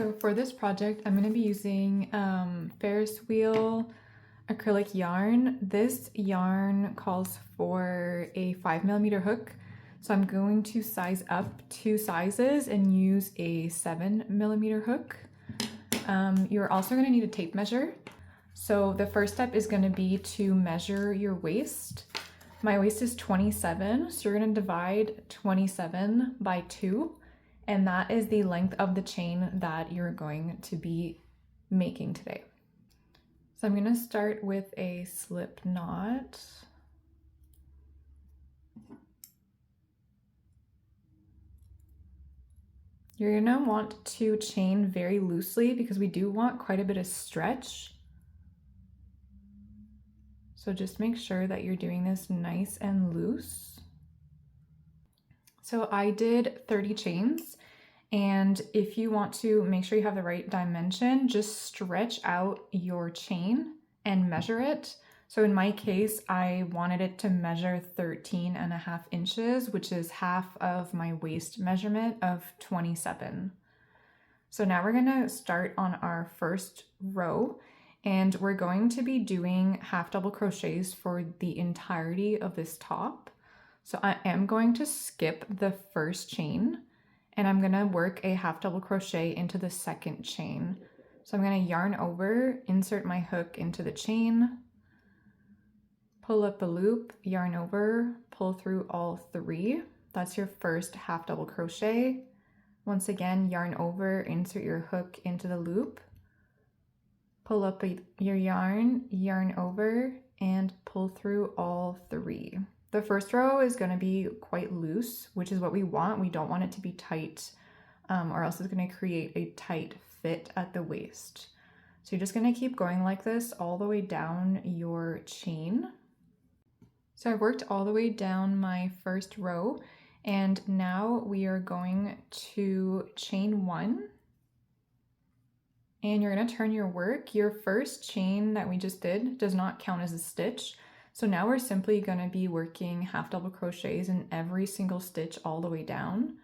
So for this project, I'm going to be using Ferris wheel acrylic yarn. This yarn calls for a 5mm hook. So I'm going to size up 2 sizes and use a 7mm hook. You're also going to need a tape measure. So the first step is going to be to measure your waist. My waist is 27, so you're going to divide 27 by 2. And that is the length of the chain that you're going to be making today. So I'm going to start with a slip knot. You're going to want to chain very loosely because we do want quite a bit of stretch. So just make sure that you're doing this nice and loose. So I did 30 chains, and if you want to make sure you have the right dimension, just stretch out your chain and measure it. So in my case, I wanted it to measure 13.5 inches, which is half of my waist measurement of 27. So now we're gonna start on our first row, and we're going to be doing half double crochets for the entirety of this top. So I am going to skip the first chain and I'm gonna work a half double crochet into the second chain. So I'm gonna yarn over, insert my hook into the chain, pull up a loop, yarn over, pull through all 3. That's your first half double crochet. Once again, yarn over, insert your hook into the loop, pull up your yarn, yarn over, and pull through all 3. The first row is going to be quite loose, which is what we want. We don't want it to be tight, or else it's going to create a tight fit at the waist. So you're just going to keep going like this all the way down your chain. So I worked all the way down my first row, and now we are going to chain 1. And you're going to turn your work. Your first chain that we just did does not count as a stitch. So now we're simply going to be working half double crochets in every single stitch all the way down.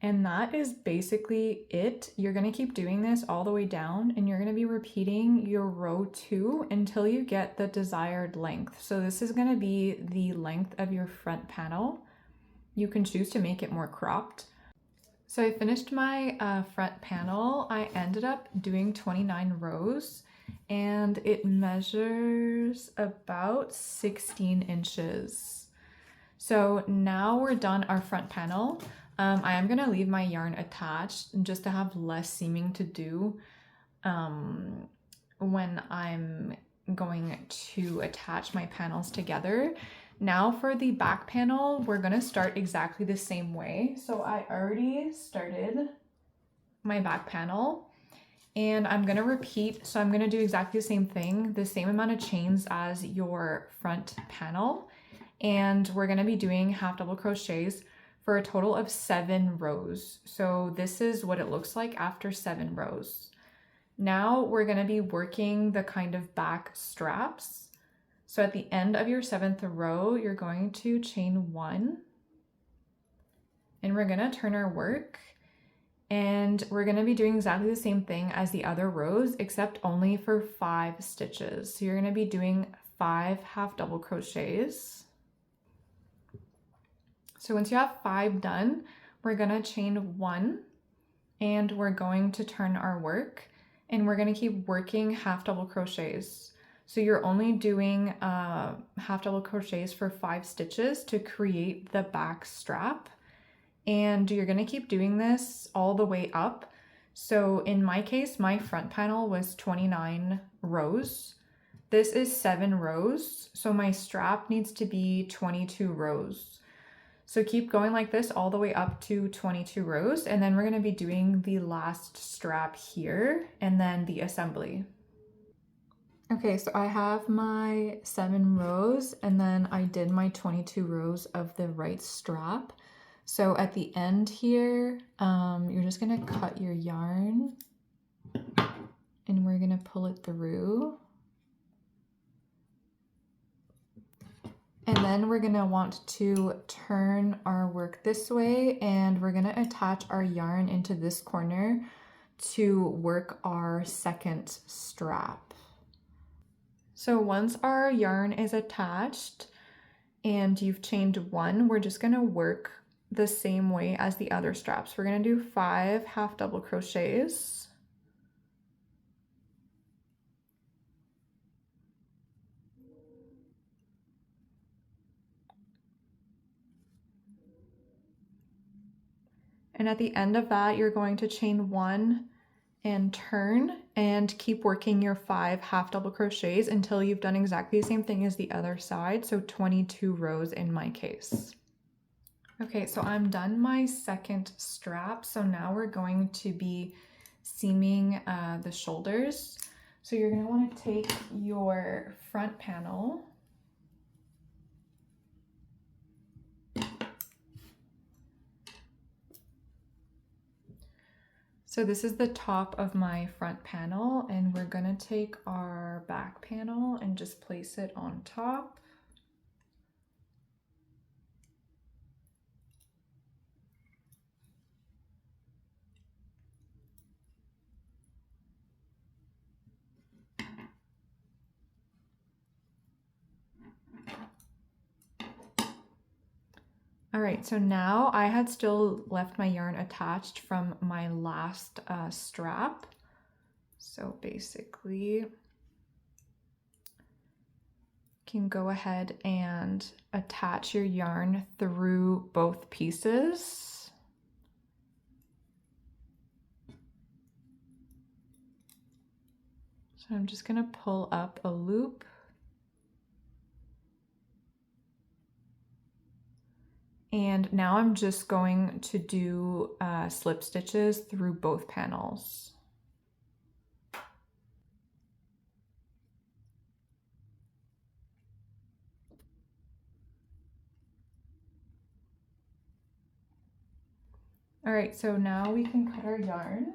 And that is basically it. You're going to keep doing this all the way down, and you're going to be repeating your row 2 until you get the desired length. So this is going to be the length of your front panel. You can choose to make it more cropped. So I finished my front panel. I ended up doing 29 rows, and it measures about 16 inches. So now we're done our front panel. I am going to leave my yarn attached just to have less seaming to do when I'm going to attach my panels together. Now for the back panel, we're going to start exactly the same way. So I already started my back panel, and I'm going to repeat. So I'm going to do exactly the same thing, the same amount of chains as your front panel. And we're going to be doing half double crochets for a total of 7 rows. So this is what it looks like after 7 rows. Now we're going to be working the kind of back straps. So at the end of your 7th row, you're going to chain 1, and we're going to turn our work, and we're going to be doing exactly the same thing as the other rows, except only for 5 stitches. So you're going to be doing 5 half double crochets. So once you have 5 done, we're going to chain 1, and we're going to turn our work, and we're going to keep working half double crochets. So you're only doing half double crochets for 5 stitches to create the back strap. And you're going to keep doing this all the way up. So in my case, my front panel was 29 rows. This is 7 rows. So my strap needs to be 22 rows. So keep going like this all the way up to 22 rows. And then we're going to be doing the last strap here and then the assembly. Okay, so I have my 7 rows, and then I did my 22 rows of the right strap. So at the end here, you're just gonna cut your yarn, and we're gonna pull it through. And then we're gonna want to turn our work this way, and we're gonna attach our yarn into this corner to work our second strap. So once our yarn is attached and you've chained one, we're just gonna work the same way as the other straps. We're gonna do 5 half double crochets. And at the end of that, you're going to chain one and turn and keep working your 5 half double crochets until you've done exactly the same thing as the other side. So 22 rows in my case. Okay, so I'm done my second strap. So now we're going to be seaming the shoulders. So you're gonna wanna take your front panel . So this is the top of my front panel, and we're gonna take our back panel and just place it on top. All right, so now I had still left my yarn attached from my last strap. So basically, you can go ahead and attach your yarn through both pieces. So I'm just gonna pull up a loop. And now I'm just going to do slip stitches through both panels. All right, so now we can cut our yarn.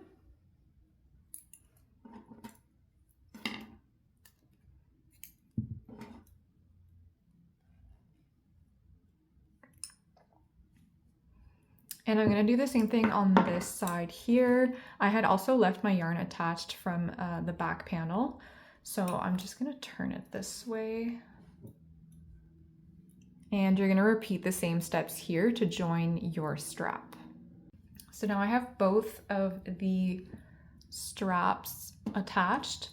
And I'm gonna do the same thing on this side here. I had also left my yarn attached from the back panel. So I'm just gonna turn it this way. And you're gonna repeat the same steps here to join your strap. So now I have both of the straps attached.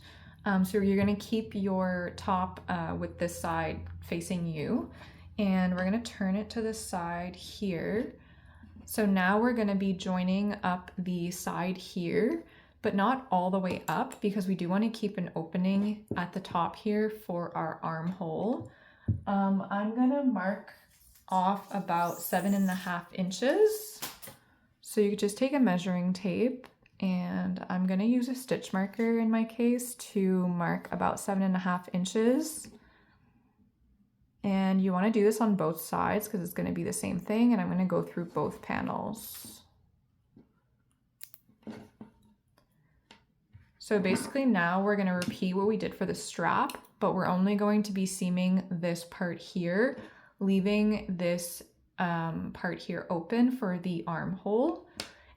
So you're gonna keep your top with this side facing you. And we're gonna turn it to the side here. So now we're gonna be joining up the side here, but not all the way up because we do wanna keep an opening at the top here for our armhole. I'm gonna mark off about 7.5 inches. So you could just take a measuring tape, and I'm gonna use a stitch marker in my case to mark about 7.5 inches. And you want to do this on both sides because it's going to be the same thing, and I'm going to go through both panels. So basically now we're going to repeat what we did for the strap, but we're only going to be seaming this part here, leaving this part here open for the armhole.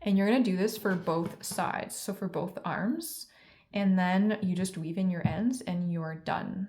And you're going to do this for both sides, so for both arms, and then you just weave in your ends and you're done.